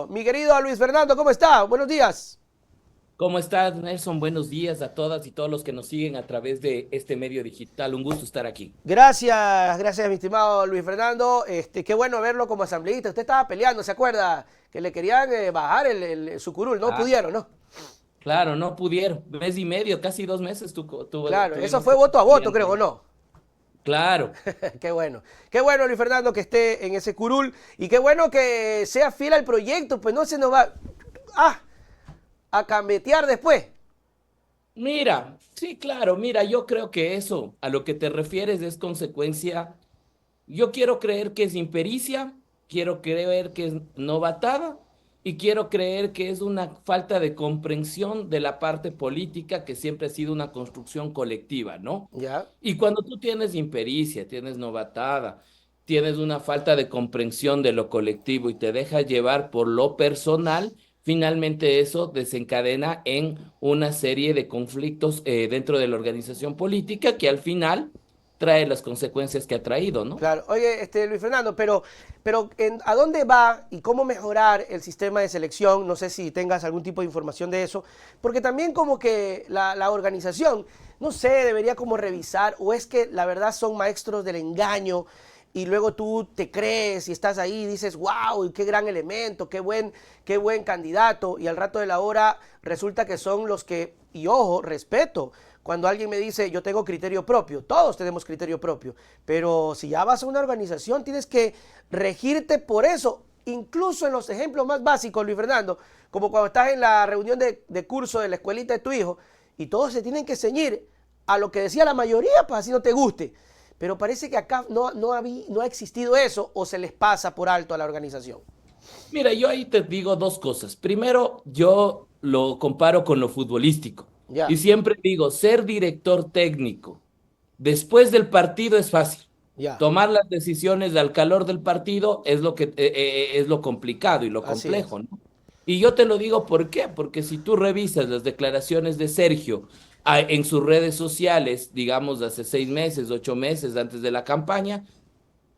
Bueno, mi querido Luis Fernando, ¿cómo está? Buenos días. ¿Cómo estás, Nelson? Buenos días a todas y todos los que nos siguen a través de este medio digital. Un gusto estar aquí. Gracias, mi estimado Luis Fernando. Qué bueno verlo como asambleísta. Usted estaba peleando, ¿se acuerda? Que le querían bajar su curul, no Ah, pudieron, ¿no? claro, no pudieron. Mes y medio, casi 2 meses Claro, eso tuvimos fue que estar voto a voto, peleando creo, ¿o ahí. no? Claro. Qué bueno. Qué bueno, Luis Fernando, que esté en ese curul. Y qué bueno que sea fiel al proyecto, pues no se nos va ah, a cambetear después. Mira, sí, claro, mira, yo creo que eso a lo que te refieres es consecuencia. Yo quiero creer que es impericia, quiero creer que es novatada y quiero creer que es una falta de comprensión de la parte política que siempre ha sido una construcción colectiva, ¿no? Ya, Y cuando tú tienes impericia, tienes novatada, tienes una falta de comprensión de lo colectivo y te dejas llevar por lo personal, finalmente eso desencadena en una serie de conflictos dentro de la organización política que al final trae las consecuencias que ha traído, ¿no? claro. Oye, Luis Fernando, pero ¿a dónde va y cómo mejorar el sistema de selección? No sé si tengas algún tipo de información de eso, porque también como que la organización, no sé, debería como revisar, o es que la verdad son maestros del engaño y luego tú te crees y estás ahí y dices, wow, qué gran elemento, qué buen candidato, y al rato de la hora resulta que son los que, y ojo, respeto, cuando alguien me dice yo tengo criterio propio, todos tenemos criterio propio, pero si ya vas a una organización tienes que regirte por eso, incluso en los ejemplos más básicos, Luis Fernando, como cuando estás en la reunión de curso de la escuelita de tu hijo y todos se tienen que ceñir a lo que decía la mayoría para así no te guste. Pero parece que acá no ha existido eso o se les pasa por alto a la organización. Mira, yo ahí te digo dos cosas. Primero, yo lo comparo con lo futbolístico y Ya, siempre digo, ser director técnico después del partido es fácil. ya, Tomar las decisiones al calor del partido es lo que es lo complicado y lo así es. complejo, ¿no? Y yo te lo digo ¿por qué? Porque si tú revisas las declaraciones de Sergio en sus redes sociales, digamos, de hace 6 meses, 8 meses antes de la campaña,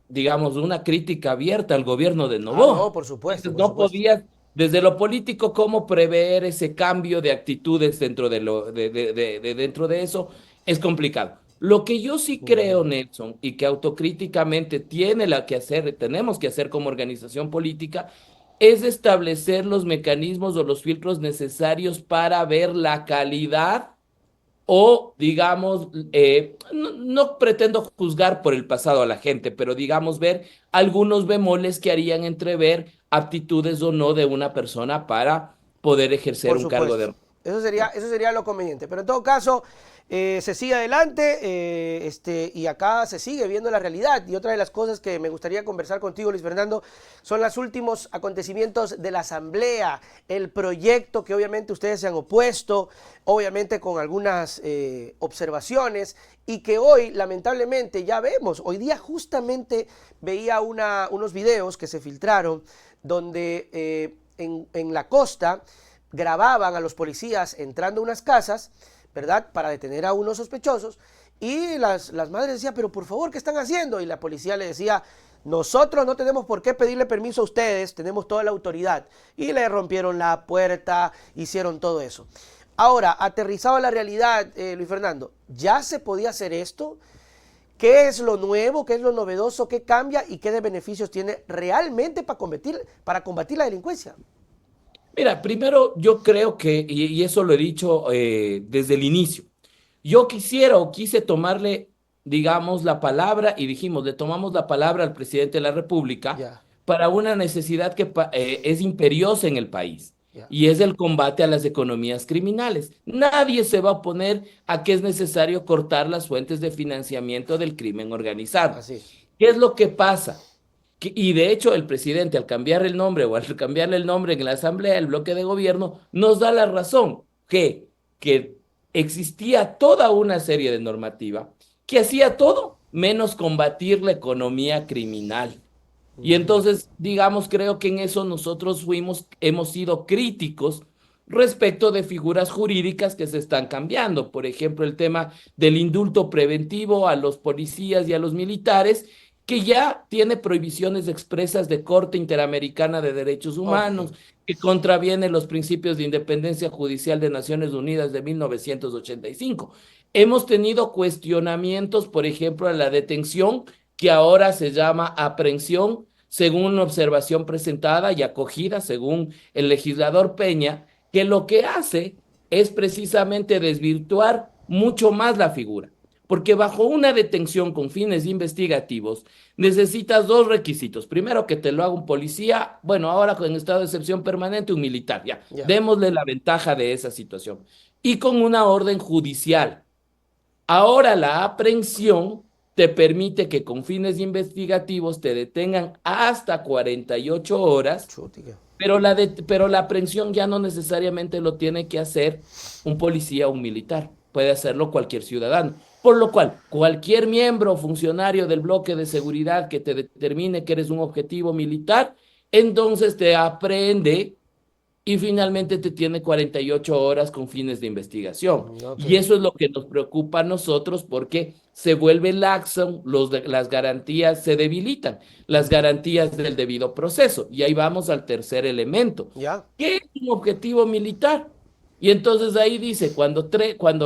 digamos, una crítica abierta al gobierno de Ah, no, Novoa. por supuesto, Entonces, por no supuesto. podías, desde lo político, cómo prever ese cambio de actitudes dentro dentro de eso, es complicado. Lo que yo sí Uh creo, -huh. Nelson, y que autocríticamente tenemos que hacer como organización política, es establecer los mecanismos o los filtros necesarios para ver la calidad o, digamos, no pretendo juzgar por el pasado a la gente, pero digamos ver algunos bemoles que harían entrever aptitudes o no de una persona para poder ejercer Por un cargo supuesto. de... ¿no? Eso sería lo conveniente. Pero en todo caso, se sigue adelante y acá se sigue viendo la realidad. Y otra de las cosas que me gustaría conversar contigo, Luis Fernando, son los últimos acontecimientos de la Asamblea, el proyecto que obviamente ustedes se han opuesto, obviamente con algunas observaciones, y que hoy lamentablemente ya vemos. Hoy día justamente veía unos videos que se filtraron donde en la costa grababan a los policías entrando a unas casas, ¿verdad? Para detener a unos sospechosos. Y las madres decían, pero por favor, ¿qué están haciendo? Y la policía le decía, nosotros no tenemos por qué pedirle permiso a ustedes, tenemos toda la autoridad. Y le rompieron la puerta, hicieron todo eso. Ahora, aterrizado a la realidad, Luis Fernando, ¿ya se podía hacer esto? ¿Qué es lo nuevo? ¿Qué es lo novedoso? ¿Qué cambia? ¿Y qué de beneficios tiene realmente para combatir la delincuencia? Mira, primero yo creo que, y eso lo he dicho desde el inicio, yo quisiera o quise tomarle, digamos, la palabra y dijimos, le tomamos la palabra al presidente de la República Ya, para una necesidad que es imperiosa en el país ya, y es el combate a las economías criminales. Nadie se va a oponer a que es necesario cortar las fuentes de financiamiento del crimen organizado. así. ¿Qué es lo que pasa? Y de hecho el presidente al cambiar el nombre o al cambiarle el nombre en la asamblea del bloque de gobierno nos da la razón que existía toda una serie de normativa que hacía todo menos combatir la economía criminal. Y Ujú. entonces, digamos, creo que en eso nosotros hemos sido críticos respecto de figuras jurídicas que se están cambiando. Por ejemplo, el tema del indulto preventivo a los policías y a los militares que ya tiene prohibiciones expresas de Corte Interamericana de Derechos Ok, Humanos, que contraviene los principios de independencia judicial de Naciones Unidas de 1985. Hemos tenido cuestionamientos, por ejemplo, a la detención, que ahora se llama aprehensión, según una observación presentada y acogida, según el legislador Peña, que lo que hace es precisamente desvirtuar mucho más la figura. Porque bajo una detención con fines investigativos necesitas dos requisitos. Primero, que te lo haga un policía, bueno, ahora en estado de excepción permanente, un militar, ya. ya. Démosle la ventaja de esa situación. Y con una orden judicial. Ahora la aprehensión te permite que con fines investigativos te detengan hasta 48 horas, Chutica. pero la aprehensión ya no necesariamente lo tiene que hacer un policía o un militar, puede hacerlo cualquier ciudadano. Por lo cual, cualquier miembro o funcionario del bloque de seguridad que te determine que eres un objetivo militar, entonces te aprehende y finalmente te tiene 48 horas con fines de investigación. Ok. Y eso es lo que nos preocupa a nosotros porque se vuelve laxo, las garantías se debilitan, las garantías del debido proceso. Y ahí vamos al tercer elemento. Ya. ¿Qué es un objetivo militar? Y entonces ahí dice, cuando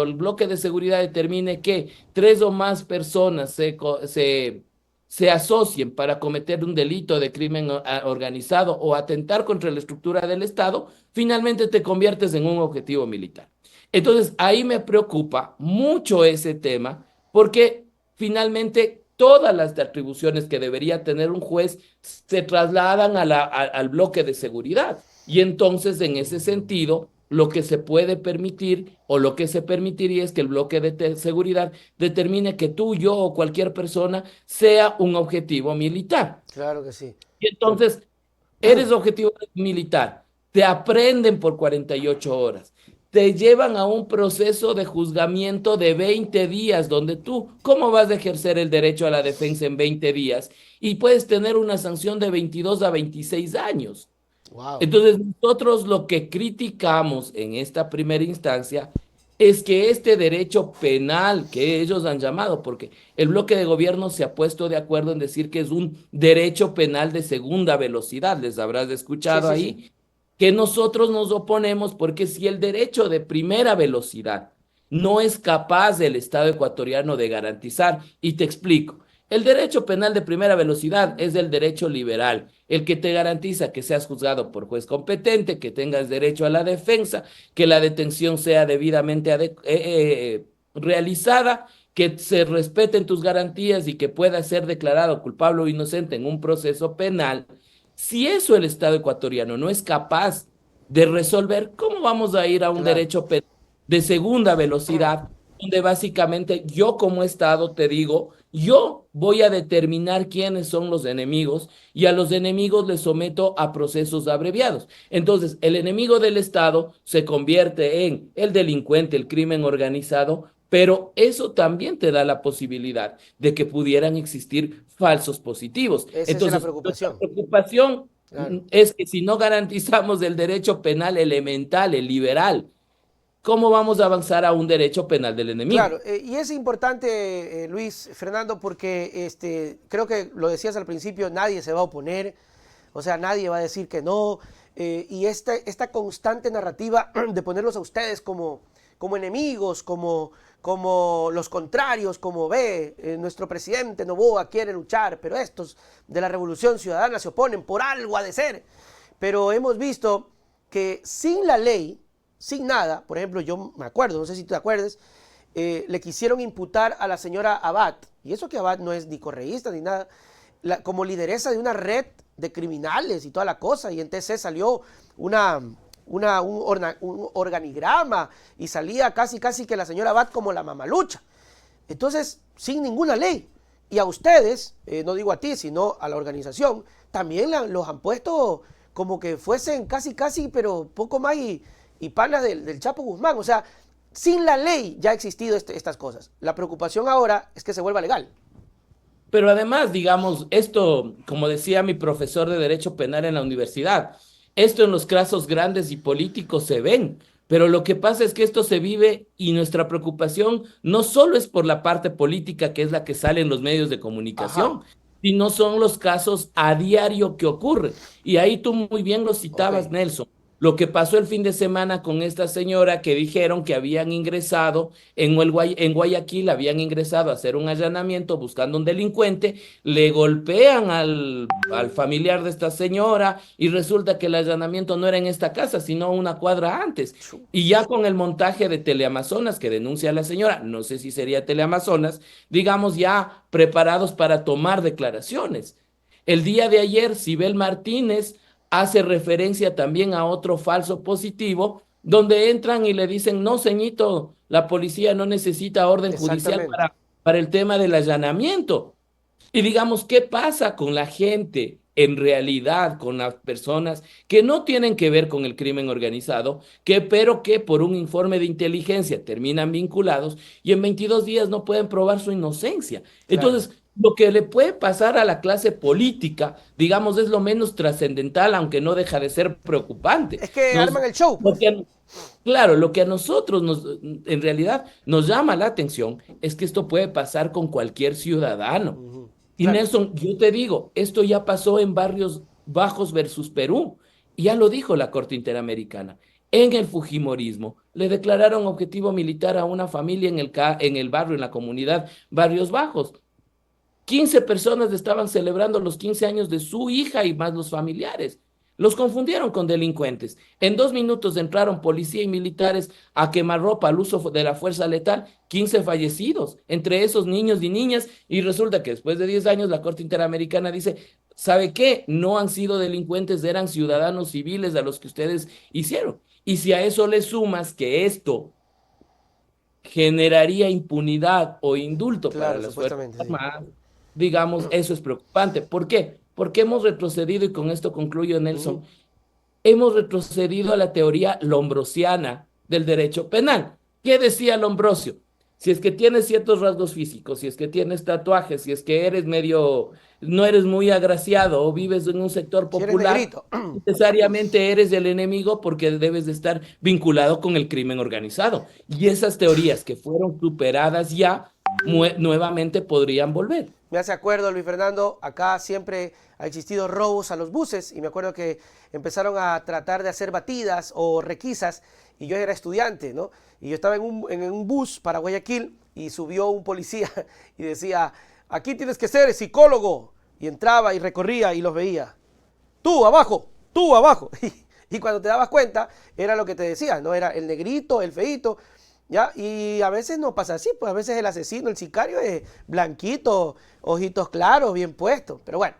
el bloque de seguridad determine que tres o más personas se asocien para cometer un delito de crimen organizado o atentar contra la estructura del Estado, finalmente te conviertes en un objetivo militar. Entonces, ahí me preocupa mucho ese tema porque finalmente todas las atribuciones que debería tener un juez se trasladan al bloque de seguridad. Y entonces, en ese sentido, lo que se puede permitir o lo que se permitiría es que el bloque de seguridad determine que tú, yo o cualquier persona sea un objetivo militar. Claro que sí. Y entonces, eres objetivo militar, te aprenden por 48 horas, te llevan a un proceso de juzgamiento de 20 días, donde tú, ¿cómo vas a ejercer el derecho a la defensa en 20 días? Y puedes tener una sanción de 22 a 26 años. Wow. Entonces, nosotros lo que criticamos en esta primera instancia es que este derecho penal que ellos han llamado, porque el bloque de gobierno se ha puesto de acuerdo en decir que es un derecho penal de segunda velocidad, les habrás Sí, escuchado sí, sí. ahí, que nosotros nos oponemos porque si el derecho de primera velocidad no es capaz el Estado ecuatoriano de garantizar, y te explico, el derecho penal de primera velocidad es el derecho liberal, el que te garantiza que seas juzgado por juez competente, que tengas derecho a la defensa, que la detención sea debidamente realizada, que se respeten tus garantías y que puedas ser declarado culpable o inocente en un proceso penal. Si eso el Estado ecuatoriano no es capaz de resolver, ¿cómo vamos a ir a un Claro. derecho penal de segunda velocidad, donde básicamente yo como Estado te digo, yo voy a determinar quiénes son los enemigos y a los enemigos les someto a procesos abreviados? Entonces, el enemigo del Estado se convierte en el delincuente, el crimen organizado, pero eso también te da la posibilidad de que pudieran existir falsos positivos. Esa es la Entonces, nuestra preocupación. preocupación Claro. es que si no garantizamos el derecho penal elemental, el liberal, ¿cómo vamos a avanzar a un derecho penal del enemigo? Claro, y es importante, Luis Fernando, porque creo que lo decías al principio, nadie se va a oponer, o sea, nadie va a decir que no, y esta constante narrativa de ponerlos a ustedes como enemigos, como los contrarios, como ve, nuestro presidente Noboa quiere luchar, pero estos de la Revolución Ciudadana se oponen, por algo ha de ser. Pero hemos visto que sin la ley, sin nada, por ejemplo, yo me acuerdo, no sé si te acuerdas, le quisieron imputar a la señora Abad, y eso que Abad no es ni correísta ni nada, como lideresa de una red de criminales y toda la cosa, y en TC salió un organigrama y salía casi que la señora Abad como la mamalucha. Entonces, sin ninguna ley. Y a ustedes, no digo a ti, sino a la organización, también los han puesto como que fuesen casi, pero poco más y panas del Chapo Guzmán. O sea, sin la ley ya ha existido estas cosas. La preocupación ahora es que se vuelva legal. Pero además, digamos, esto, como decía mi profesor de Derecho Penal en la universidad, esto en los casos grandes y políticos se ven, pero lo que pasa es que esto se vive y nuestra preocupación no solo es por la parte política, que es la que sale en los medios de Ajá. comunicación, sino son los casos a diario que ocurren. Y ahí tú muy bien lo Ok, citabas, Nelson. Lo que pasó el fin de semana con esta señora que dijeron que habían ingresado en Guayaquil, habían ingresado a hacer un allanamiento buscando un delincuente, le golpean al familiar de esta señora y resulta que el allanamiento no era en esta casa, sino una cuadra antes. chu, Y ya con el montaje de Teleamazonas que denuncia a la señora, no sé si sería Teleamazonas, digamos ya preparados para tomar declaraciones. El día de ayer, Sibel Martínez hace referencia también a otro falso positivo, donde entran y le dicen, no, ceñito, la policía no necesita orden judicial exactamente. para el tema del allanamiento. Y digamos, ¿qué pasa con la gente en realidad, con las personas que no tienen que ver con el crimen organizado, pero que por un informe de inteligencia terminan vinculados y en 22 días no pueden probar su inocencia? Claro. Entonces, lo que le puede pasar a la clase política, digamos, es lo menos trascendental, aunque no deja de ser preocupante. Es que Nos, arman el show, lo pues. que, claro, lo que a nosotros en realidad nos llama la atención es que esto puede pasar con cualquier ciudadano. Ujú, Y claro. Nelson, yo te digo, esto ya pasó en Barrios Bajos versus Perú. Y ya lo dijo la Corte Interamericana. En el Fujimorismo le declararon objetivo militar a una familia en el barrio, en la comunidad Barrios Bajos. 15 personas estaban celebrando los 15 años de su hija y más los familiares. Los confundieron con delincuentes. En 2 minutos entraron policía y militares a quemarropa al uso de la fuerza letal, 15 fallecidos, entre esos niños y niñas, y resulta que después de 10 años la Corte Interamericana dice, ¿sabe qué? No han sido delincuentes, eran ciudadanos civiles a los que ustedes hicieron. Y si a eso le sumas que esto generaría impunidad o indulto para Claro, las Fuerzas supuestamente, sí. Armadas, digamos, eso es preocupante. ¿Por qué? Porque hemos retrocedido, y con esto concluyo, Ujú. Nelson, hemos retrocedido a la teoría lombrosiana del derecho penal. ¿Qué decía Lombrosio? Si es que tienes ciertos rasgos físicos, si es que tienes tatuajes, si es que eres medio, no eres muy agraciado o vives en un sector Si eres popular, negrito. necesariamente eres el enemigo porque debes de estar vinculado con el crimen organizado. Y esas teorías que fueron superadas ya nuevamente podrían volver. Me hace acuerdo, Luis Fernando, acá siempre ha existido robos a los buses y me acuerdo que empezaron a tratar de hacer batidas o requisas y yo era estudiante, ¿no? Y yo estaba en un bus para Guayaquil y subió un policía y decía, aquí tienes que ser psicólogo. Y entraba y recorría y los veía. Tú abajo, tú abajo. Y cuando te dabas cuenta, era lo que te decía, ¿no? Era el negrito, el feíto, ¿ya? Y a veces no pasa así, pues a veces el asesino, el sicario es blanquito, ojitos claros, bien puestos. Pero bueno,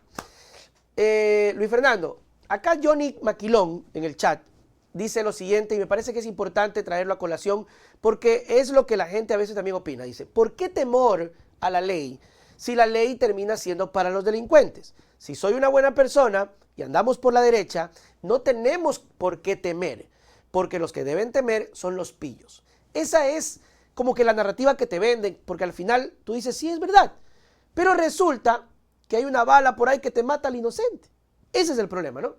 Luis Fernando, acá Johnny Maquilón en el chat dice lo siguiente y me parece que es importante traerlo a colación porque es lo que la gente a veces también opina. Dice, ¿por qué temor a la ley si la ley termina siendo para los delincuentes? Si soy una buena persona y andamos por la derecha, no tenemos por qué temer, porque los que deben temer son los pillos. Esa es como que la narrativa que te venden, porque al final tú dices, sí, es verdad, pero resulta que hay una bala por ahí que te mata al inocente. Ese es el problema, ¿no?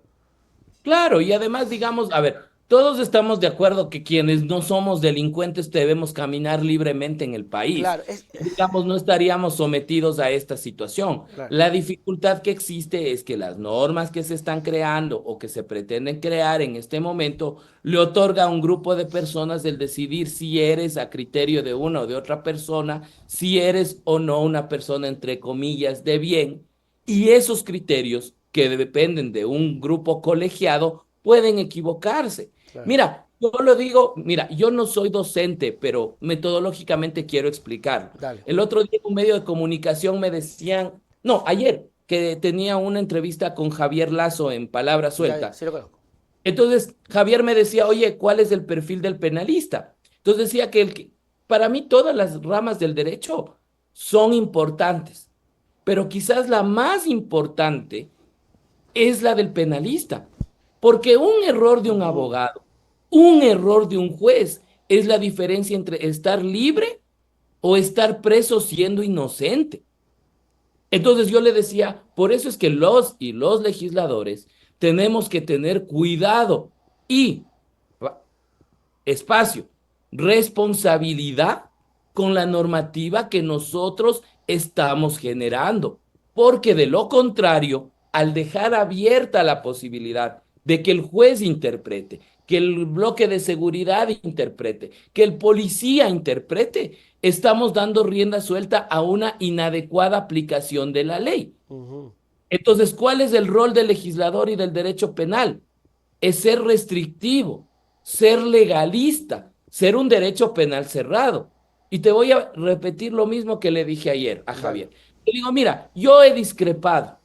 Claro, y además, digamos, a ver, todos estamos de acuerdo que quienes no somos delincuentes debemos caminar libremente en el país. Claro, Digamos, no estaríamos sometidos a esta situación. claro. La dificultad que existe es que las normas que se están creando o que se pretenden crear en este momento le otorga a un grupo de personas el decidir si eres a criterio de una o de otra persona, si eres o no una persona, entre comillas, de bien, y esos criterios que dependen de un grupo colegiado pueden equivocarse. Claro. Mira, yo lo digo, mira, yo no soy docente, pero metodológicamente quiero explicarlo. Dale. El otro día en un medio de comunicación me decían, no, ayer, que tenía una entrevista con Javier Lazo en Palabra Ya, ya, Suelta. sí lo conozco. Entonces, Javier me decía, oye, ¿cuál es el perfil del penalista? Entonces decía que, para mí todas las ramas del derecho son importantes, pero quizás la más importante es la del penalista, porque un error de un Ujú. abogado, un error de un juez, es la diferencia entre estar libre o estar preso siendo inocente. Entonces yo le decía, por eso es que los legisladores tenemos que tener cuidado y espacio, responsabilidad con la normativa que nosotros estamos generando. porque de lo contrario, al dejar abierta la posibilidad de que el juez interprete, que el bloque de seguridad interprete, que el policía interprete, estamos dando rienda suelta a una inadecuada aplicación de la ley. Ujú. Entonces, ¿cuál es el rol del legislador y del derecho penal? Es ser restrictivo, ser legalista, ser un derecho penal cerrado. Y te voy a repetir lo mismo que le dije ayer a Dale. Javier. Le digo, mira, yo he discrepado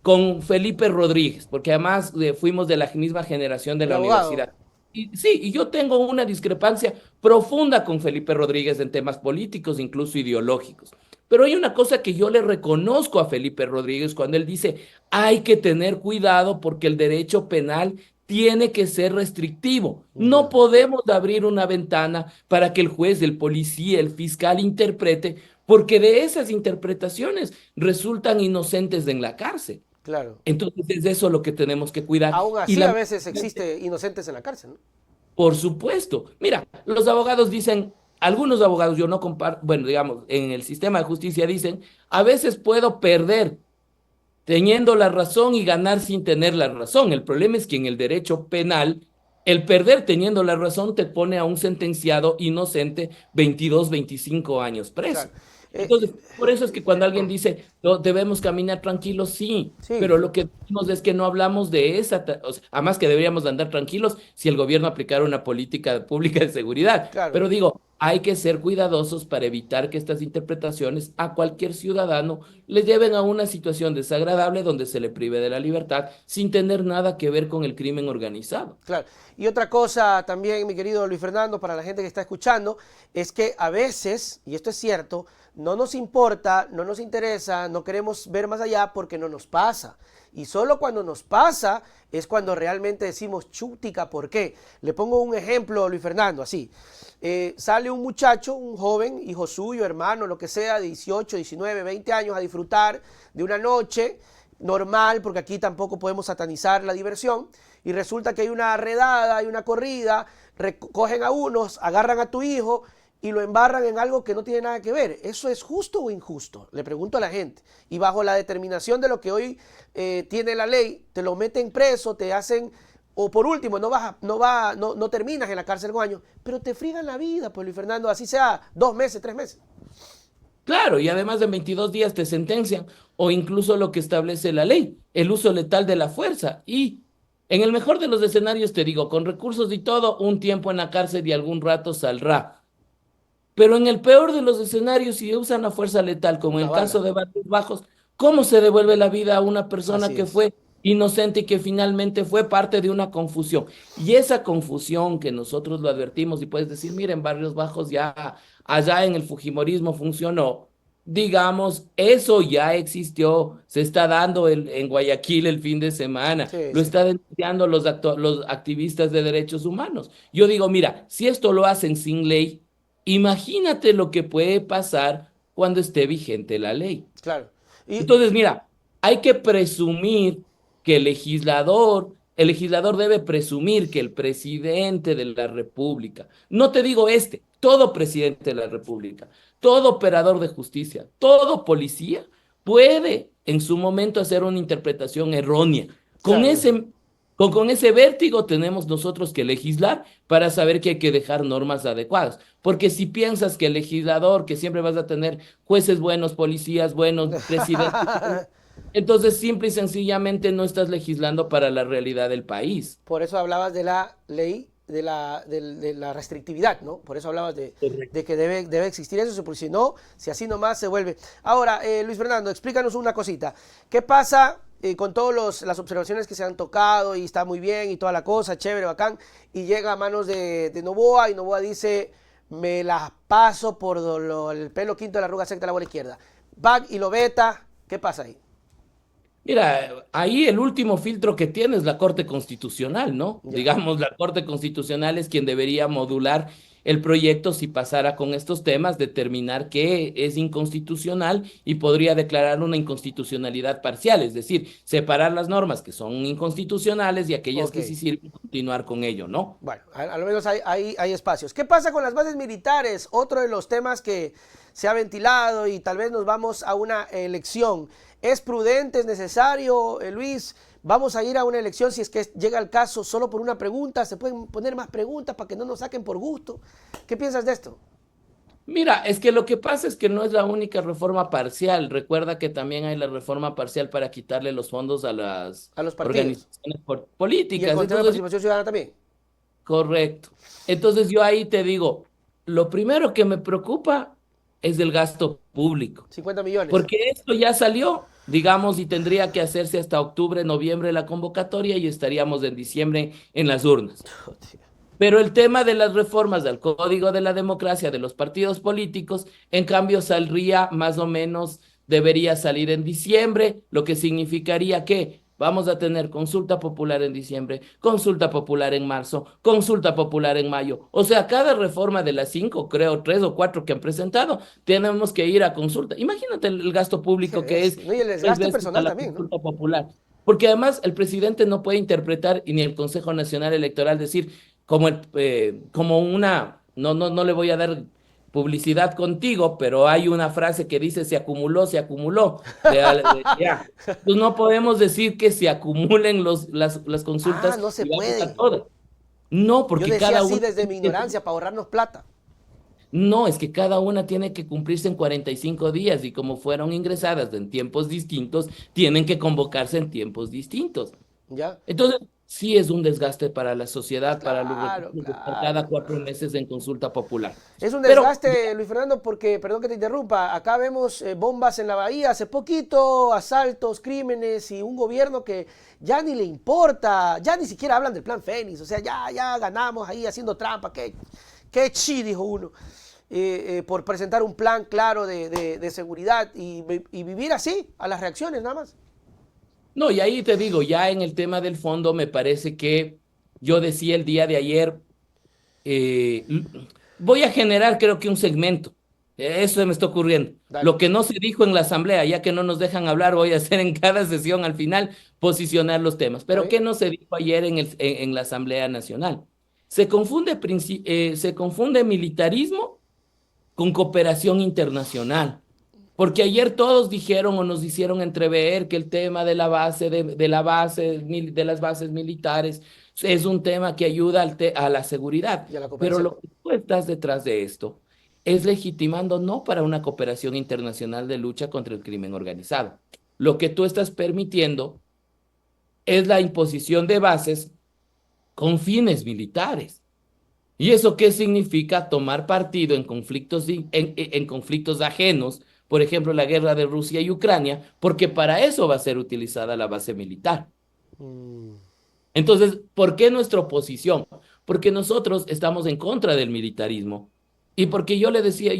con Felipe Rodríguez, porque además fuimos de la misma generación de El la abogado. universidad. Y sí, y yo tengo una discrepancia profunda con Felipe Rodríguez en temas políticos, incluso ideológicos. Pero hay una cosa que yo le reconozco a Felipe Rodríguez cuando él dice, hay que tener cuidado porque el derecho penal tiene que ser restrictivo. No Ya. podemos abrir una ventana para que el juez, el policía, el fiscal interprete, porque de esas interpretaciones resultan inocentes en la cárcel. Claro. Entonces es eso lo que tenemos que cuidar. Aún Y así, a veces lamentablemente, existe inocentes en la cárcel, ¿no? por supuesto, mira, los abogados dicen, algunos abogados, yo no comparto, bueno, digamos, en el sistema de justicia dicen, a veces puedo perder teniendo la razón y ganar sin tener la razón. El problema es que en el derecho penal, el perder teniendo la razón te pone a un sentenciado inocente 22, 25 años Claro. preso. Eh, Entonces, por eso es que cuando alguien dice, no, debemos caminar tranquilos, sí, sí, pero lo que decimos es que no hablamos de esa, o sea, además que deberíamos de andar tranquilos si el gobierno aplicara una política pública de seguridad. claro. Pero digo, hay que ser cuidadosos para evitar que estas interpretaciones a cualquier ciudadano le lleven a una situación desagradable donde se le prive de la libertad sin tener nada que ver con el crimen organizado. Claro. Y otra cosa también, mi querido Luis Fernando, para la gente que está escuchando, es que a veces, y esto es cierto, no nos importa, no nos interesa, no queremos ver más allá porque no nos pasa. Y solo cuando nos pasa es cuando realmente decimos chútica, ¿por qué? Le pongo un ejemplo, Luis Fernando, así. Sale un muchacho, un joven, hijo suyo, hermano, lo que sea, de 18, 19, 20 años a disfrutar de una noche normal, porque aquí tampoco podemos satanizar la diversión, y resulta que hay una redada, hay una corrida, recogen a unos, agarran a tu hijo y lo embarran en algo que no tiene nada que ver. ¿Eso es justo o injusto? Le pregunto a la gente. Y bajo la determinación de lo que hoy tiene la ley, te lo meten preso, te hacen, o por último, no terminas en la cárcel con años, pero te friegan la vida, pues Luis Fernando, así sea 2 meses, 3 meses. Claro, y además de 22 días te sentencian, o incluso lo que establece la ley, el uso letal de la fuerza. Y en el mejor de los escenarios, te digo, con recursos y todo, un tiempo en la cárcel y algún rato saldrá. Pero en el peor de los escenarios, si usan la fuerza letal, como en Una el bala. caso de Barrios Bajos, ¿cómo se devuelve la vida a una persona Así que es. fue inocente y que finalmente fue parte de una confusión? Y esa confusión que nosotros lo advertimos, y puedes decir, miren, Barrios Bajos ya allá en el Fujimorismo funcionó. Digamos, eso ya existió, se está dando en Guayaquil el fin de semana, Sí, lo sí. están denunciando los activistas de derechos humanos. Yo digo, mira, si esto lo hacen sin ley, imagínate lo que puede pasar cuando esté vigente la ley. Claro. Y Entonces, mira, hay que presumir que el legislador debe presumir que el presidente de la República, no te digo este, todo presidente de la República, todo operador de justicia, todo policía puede en su momento hacer una interpretación errónea. Con claro, ese, con ese vértigo tenemos nosotros que legislar para saber que hay que dejar normas adecuadas. Porque si piensas que el legislador, que siempre vas a tener jueces buenos, policías buenos, presidentes buenos, entonces simple y sencillamente no estás legislando para la realidad del país. por eso hablabas de la ley, de la restrictividad, ¿no? Por eso hablabas de Correcto. que debe existir eso, porque si no, si así nomás se vuelve. Ahora, Luis Fernando, explícanos una cosita. ¿Qué pasa con todas las observaciones que se han tocado y está muy bien y toda la cosa, chévere, bacán, y llega a manos de Noboa y Noboa dice, me las paso por el pelo quinto de la arruga secta de la bola izquierda? Back y lo veta, ¿qué pasa ahí? Mira, ahí el último filtro que tiene es la Corte Constitucional, ¿no? Ya. Digamos, la Corte Constitucional es quien debería modular el proyecto, si pasara con estos temas, determinar que es inconstitucional y podría declarar una inconstitucionalidad parcial, es decir, separar las normas que son inconstitucionales y aquellas Ok. que sí sirven continuar con ello, ¿no? Bueno, a lo menos hay espacios. ¿Qué pasa con las bases militares? Otro de los temas que se ha ventilado y tal vez nos vamos a una elección. ¿Es prudente, es necesario, Luis? ¿Vamos a ir a una elección si es que llega el caso solo por una pregunta? ¿Se pueden poner más preguntas para que no nos saquen por gusto? ¿Qué piensas de esto? Mira, es que lo que pasa es que no es la única reforma parcial. Recuerda que también hay la reforma parcial para quitarle los fondos a las A los partidos. organizaciones ¿Y el políticas. Consejo de Entonces, Participación Ciudadana también? correcto. Entonces yo ahí te digo, lo primero que me preocupa es el gasto público, 50 millones. porque esto ya salió, digamos, y tendría que hacerse hasta octubre, noviembre la convocatoria y estaríamos en diciembre en las urnas. Pero el tema de las reformas del Código de la Democracia de los partidos políticos, en cambio, saldría más o menos, debería salir en diciembre, lo que significaría que vamos a tener consulta popular en diciembre, consulta popular en marzo, consulta popular en mayo. O sea, cada reforma de las 5, creo, 3 o 4 que han presentado, tenemos que ir a consulta. Imagínate el gasto Qué público que es bestia, ¿no? Y el 3 desgaste veces a personal la también, ¿no? consulta popular. Porque además el presidente no puede interpretar, y ni el Consejo Nacional Electoral decir, como una, no le voy a dar publicidad contigo, pero hay una frase que dice se acumuló. Ya. Pues no podemos decir que se acumulen las Ah, consultas no se y vamos a puede. todas. No, Yo porque decía cada así una desde mi ignorancia para ahorrarnos plata. no, es que cada una tiene que cumplirse en 45 días y como fueron ingresadas en tiempos distintos, tienen que convocarse en tiempos distintos. ¿Ya? Entonces, sí es un desgaste para la sociedad, para los Claro, recursos de estar cada claro. 4 meses en consulta popular. Es un Pero desgaste, Luis Fernando, porque, perdón que te interrumpa, acá vemos bombas en la bahía hace poquito, asaltos, crímenes y un gobierno que ya ni le importa, ya ni siquiera hablan del plan Fénix, o sea, ya ganamos ahí haciendo trampa, qué chi, dijo uno, por presentar un plan claro de seguridad y vivir así, a las reacciones nada más. no, y ahí te digo, ya en el tema del fondo, me parece que yo decía el día de ayer, eh, l- voy a generar creo que un segmento. Eso se me está ocurriendo. Dale. Lo que no se dijo en la asamblea, ya que no nos dejan hablar, voy a hacer en cada sesión al final posicionar los temas. ¿Está Pero bien? ¿qué no se dijo ayer en la Asamblea Nacional? Se confunde militarismo con cooperación internacional. Porque ayer todos dijeron o nos hicieron entrever que el tema de la base, de las bases militares es un tema que ayuda a la seguridad. Y a la Pero cooperación. lo que tú estás detrás de esto es legitimando no para una cooperación internacional de lucha contra el crimen organizado. Lo que tú estás permitiendo es la imposición de bases con fines militares. ¿Y eso qué significa? Tomar partido en conflictos, en conflictos ajenos, por ejemplo, la guerra de Rusia y Ucrania, porque para eso va a ser utilizada la base militar. Mm, Entonces, ¿por qué nuestra oposición? Porque nosotros estamos en contra del militarismo. Y porque yo decía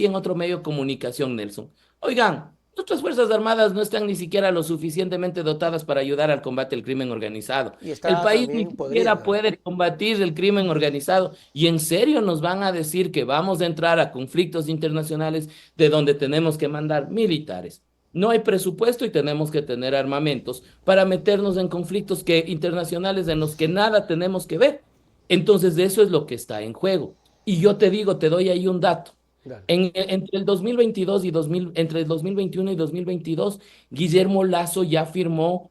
en otro medio de comunicación, Nelson, oigan, nuestras Fuerzas Armadas no están ni siquiera lo suficientemente dotadas para ayudar al combate del crimen organizado. y El está país ni también siquiera podrida. puede combatir el crimen organizado. ¿Y en serio nos van a decir que vamos a entrar a conflictos internacionales de donde tenemos que mandar militares? No hay presupuesto y tenemos que tener armamentos para meternos en conflictos internacionales en los que nada tenemos que ver. Entonces, de eso es lo que está en juego. Y yo te digo, te doy ahí un dato. Dale. Entre el 2022 y entre el 2021 y 2022, Guillermo Lazo ya firmó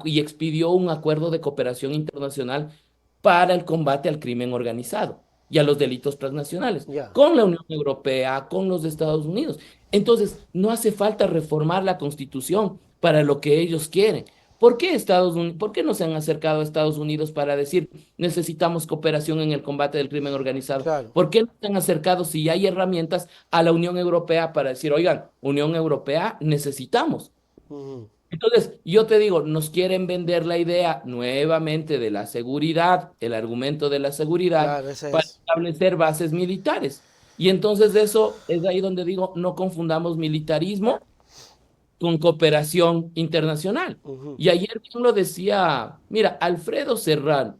y expidió un acuerdo de cooperación internacional para el combate al crimen organizado y a los delitos transnacionales, Ya. con la Unión Europea, con los Estados Unidos. Entonces, no hace falta reformar la Constitución para lo que ellos quieren. ¿Por qué no se han acercado a Estados Unidos para decir necesitamos cooperación en el combate del crimen organizado? Claro. ¿Por qué no se han acercado, si hay herramientas, a la Unión Europea para decir, oigan, Unión Europea, necesitamos? Ujú. Entonces, yo te digo, nos quieren vender la idea nuevamente de la seguridad, el argumento de la seguridad, Claro, esa para es. establecer bases militares. Y entonces eso es ahí donde digo, no confundamos militarismo con cooperación internacional. Ujú. Y ayer bien lo decía, mira, Alfredo Serrano,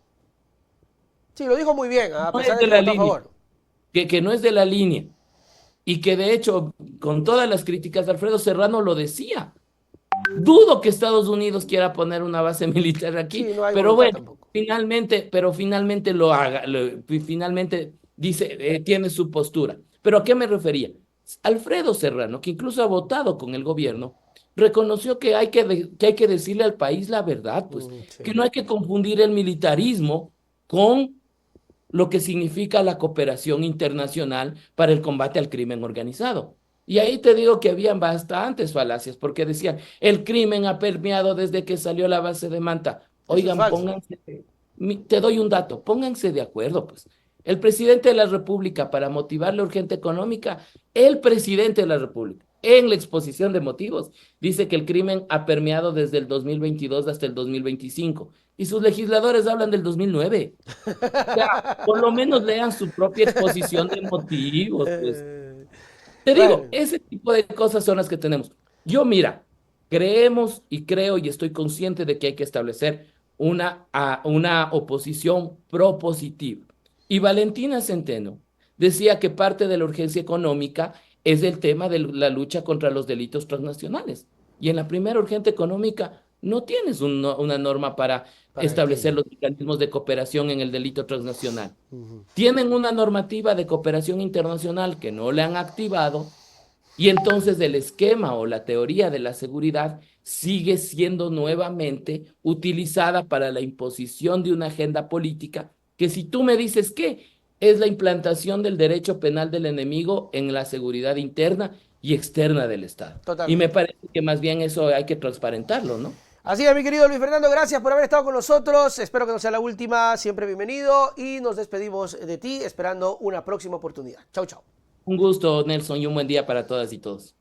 Sí, lo dijo muy bien, a no pesar es de de que la votó a línea, favor. que no es de la línea y que de hecho, con todas las críticas, Alfredo Serrano lo decía. Dudo que Estados Unidos quiera poner una base militar aquí, Sí, no hay pero voluntad bueno, tampoco. finalmente lo haga, finalmente dice, tiene su postura. ¿Pero a qué me refería? Alfredo Serrano, que incluso ha votado con el gobierno, reconoció que que hay que decirle al país la verdad, pues, que Sí. no hay que confundir el militarismo con lo que significa la cooperación internacional para el combate al crimen organizado. Y ahí te digo que habían bastantes falacias, porque decían, el crimen ha permeado desde que salió la base de Manta. Eso es Oigan, falso. pónganse, te doy un dato, pónganse de acuerdo, pues. El presidente de la República, para motivar la urgente económica, el presidente de la República, en la exposición de motivos, dice que el crimen ha permeado desde el 2022 hasta el 2025, y sus legisladores hablan del 2009. Sea, por lo menos lean su propia exposición de motivos, pues. Eh, Te digo, bueno, ese tipo de cosas son las que tenemos. Yo, mira, creemos y creo y estoy consciente de que hay que establecer una oposición propositiva. Y Valentina Centeno decía que parte de la urgencia económica es el tema de la lucha contra los delitos transnacionales. Y en la primera urgente económica no tienes una norma para para establecer aquello. los mecanismos de cooperación en el delito transnacional. Tienen una normativa de cooperación internacional que no le han activado y entonces el esquema o la teoría de la seguridad sigue siendo nuevamente utilizada para la imposición de una agenda política que, si tú me dices que es la implantación del derecho penal del enemigo en la seguridad interna y externa del Estado. Y me Totalmente. parece que más bien eso hay que transparentarlo, ¿no? Así es, mi querido Luis Fernando, gracias por haber estado con nosotros. Espero que no sea la última. Siempre bienvenido. Y nos despedimos de ti esperando una próxima oportunidad. Chau, chau. Un gusto, Nelson, y un buen día para todas y todos.